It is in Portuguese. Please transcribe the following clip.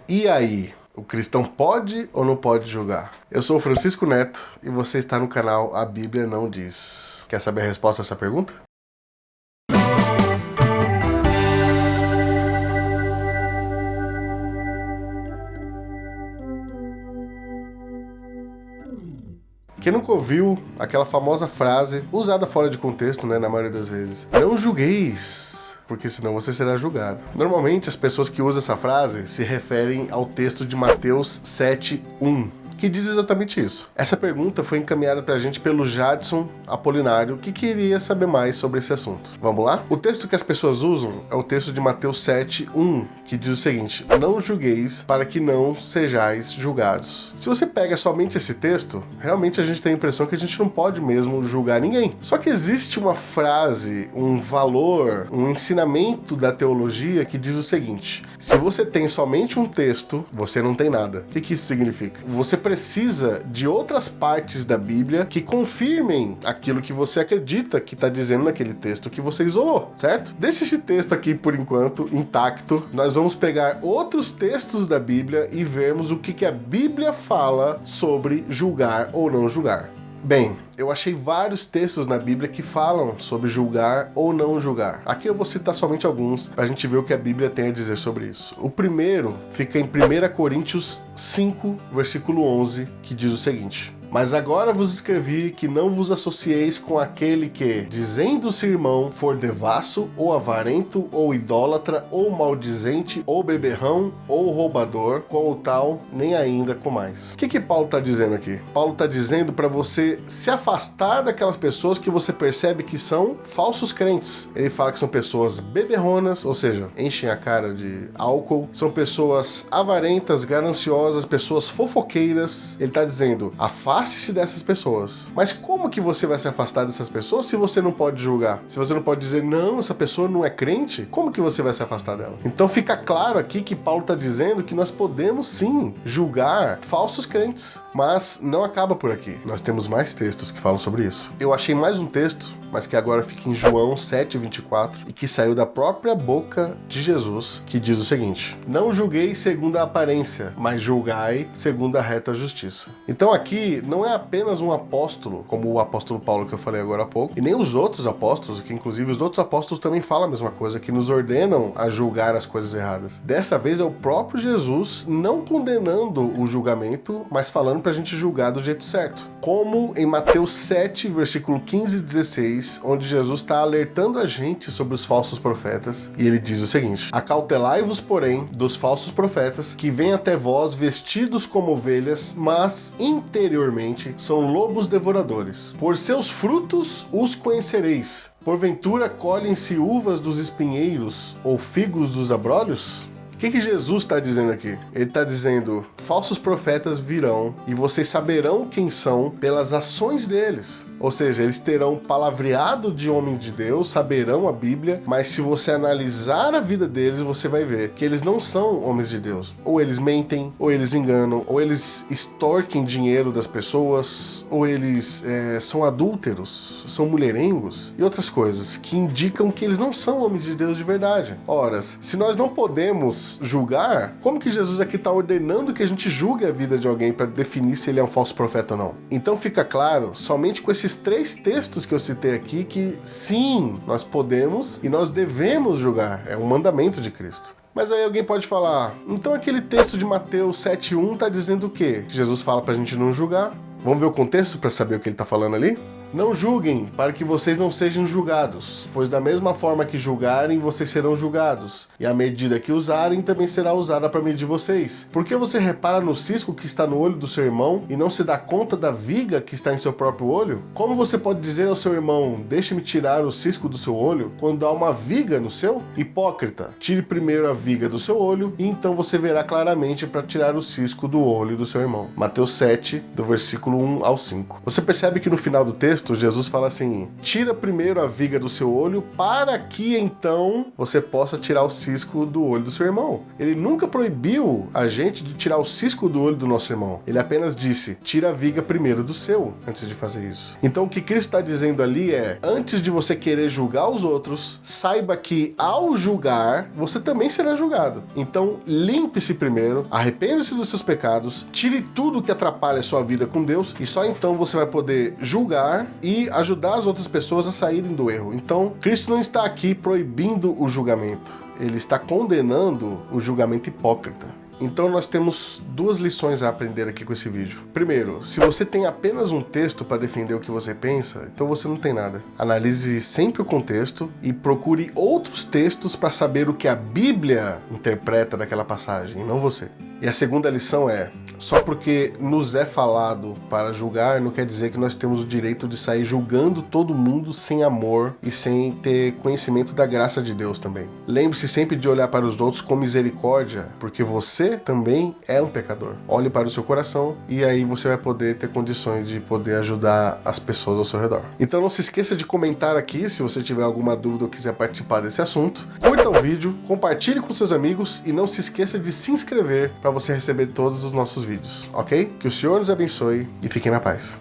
E aí, o cristão pode ou não pode julgar? Eu sou o Francisco Neto e você está no canal A Bíblia Não Diz. Quer saber a resposta a essa pergunta? Quem nunca ouviu aquela famosa frase, usada fora de contexto, né, na maioria das vezes? Não julgueis, porque senão você será julgado. Normalmente as pessoas que usam essa frase se referem ao texto de Mateus 7:1, que diz exatamente isso. Essa pergunta foi encaminhada pra gente pelo Jadson Apolinário, que queria saber mais sobre esse assunto. Vamos lá? O texto que as pessoas usam é o texto de Mateus 7:1, que diz o seguinte: não julgueis para que não sejais julgados. Se você pega somente esse texto, realmente a gente tem a impressão que a gente não pode mesmo julgar ninguém. Só que existe uma frase, um valor, um ensinamento da teologia que diz o seguinte: se você tem somente um texto, você não tem nada. O que isso significa? Você precisa de outras partes da Bíblia que confirmem aquilo que você acredita que está dizendo naquele texto que você isolou, certo? Deixa esse texto aqui, por enquanto, intacto. Nós vamos pegar outros textos da Bíblia e vermos o que a Bíblia fala sobre julgar ou não julgar. Bem, eu achei vários textos na Bíblia que falam sobre julgar ou não julgar. Aqui eu vou citar somente alguns para a gente ver o que a Bíblia tem a dizer sobre isso. O primeiro fica em 1 Coríntios 5, versículo 11, que diz o seguinte: mas agora vos escrevi que não vos associeis com aquele que, dizendo-se irmão, for devasso, ou avarento, ou idólatra, ou maldizente, ou beberrão, ou roubador, com o tal, nem ainda com mais. O que Paulo está dizendo aqui? Paulo está dizendo para você se afastar daquelas pessoas que você percebe que são falsos crentes. Ele fala que são pessoas beberronas, ou seja, enchem a cara de álcool, são pessoas avarentas, gananciosas, pessoas fofoqueiras. Ele está dizendo, afaste-se dessas pessoas. Mas como que você vai se afastar dessas pessoas se você não pode julgar? Se você não pode dizer, não, essa pessoa não é crente, como que você vai se afastar dela? Então fica claro aqui que Paulo está dizendo que nós podemos sim julgar falsos crentes, mas não acaba por aqui. Nós temos mais textos que falam sobre isso. Eu achei mais um texto, mas que agora fica em João 7:24 e que saiu da própria boca de Jesus, que diz o seguinte: não julguei segundo a aparência, mas julgai segundo a reta justiça. Então aqui não é apenas um apóstolo, como o apóstolo Paulo que eu falei agora há pouco, e nem os outros apóstolos, que inclusive os outros apóstolos também falam a mesma coisa, que nos ordenam a julgar as coisas erradas. Dessa vez é o próprio Jesus não condenando o julgamento, mas falando pra gente julgar do jeito certo. Como em Mateus 7, versículo 15 e 16, onde Jesus está alertando a gente sobre os falsos profetas, e ele diz o seguinte: acautelai-vos, porém, dos falsos profetas, que vêm até vós vestidos como ovelhas, mas interiormente são lobos devoradores. Por seus frutos os conhecereis. Porventura colhem-se uvas dos espinheiros ou figos dos abrolhos? O que Jesus está dizendo aqui? Ele está dizendo, falsos profetas virão e vocês saberão quem são pelas ações deles. Ou seja, eles terão palavreado de homem de Deus, saberão a Bíblia, mas se você analisar a vida deles, você vai ver que eles não são homens de Deus. Ou eles mentem, ou eles enganam, ou eles extorquem dinheiro das pessoas, ou eles são adúlteros, são mulherengos e outras coisas que indicam que eles não são homens de Deus de verdade. Ora, se nós não podemos julgar, como que Jesus aqui está ordenando que a gente julgue a vida de alguém para definir se ele é um falso profeta ou não? Então fica claro, somente com esses 3 textos que eu citei aqui, que sim, nós podemos e nós devemos julgar. É um mandamento de Cristo. Mas aí alguém pode falar, então aquele texto de Mateus 7:1 está dizendo o quê? Jesus fala pra gente não julgar. Vamos ver o contexto para saber o que ele está falando ali? Não julguem, para que vocês não sejam julgados, pois da mesma forma que julgarem, vocês serão julgados, e a medida que usarem também será usada para medir vocês. Por que você repara no cisco que está no olho do seu irmão e não se dá conta da viga que está em seu próprio olho? Como você pode dizer ao seu irmão, deixe-me tirar o cisco do seu olho, quando há uma viga no seu? Hipócrita, tire primeiro a viga do seu olho, e então você verá claramente para tirar o cisco do olho do seu irmão. Mateus 7, do versículo 1 ao 5. Você percebe que no final do texto, texto, Jesus fala assim: tira primeiro a viga do seu olho para que então você possa tirar o cisco do olho do seu irmão. Ele nunca proibiu a gente de tirar o cisco do olho do nosso irmão. Ele apenas disse: tira a viga primeiro do seu, antes de fazer isso. Então o que Cristo está dizendo ali é: antes de você querer julgar os outros, saiba que ao julgar, você também será julgado. Então limpe-se primeiro, arrependa-se dos seus pecados, tire tudo que atrapalha a sua vida com Deus, e só então você vai poder julgar e ajudar as outras pessoas a saírem do erro. Então, Cristo não está aqui proibindo o julgamento, ele está condenando o julgamento hipócrita. Então nós temos duas lições a aprender aqui com esse vídeo. Primeiro, se você tem apenas um texto para defender o que você pensa, então você não tem nada. Analise sempre o contexto e procure outros textos para saber o que a Bíblia interpreta daquela passagem, e não você. E a segunda lição é: só porque nos é falado para julgar, não quer dizer que nós temos o direito de sair julgando todo mundo sem amor e sem ter conhecimento da graça de Deus também. Lembre-se sempre de olhar para os outros com misericórdia, porque você também é um pecador. Olhe para o seu coração e aí você vai poder ter condições de poder ajudar as pessoas ao seu redor. Então não se esqueça de comentar aqui se você tiver alguma dúvida ou quiser participar desse assunto. Curta o vídeo, compartilhe com seus amigos e não se esqueça de se inscrever para você receber todos os nossos vídeos, ok? Que o Senhor nos abençoe e fiquem na paz.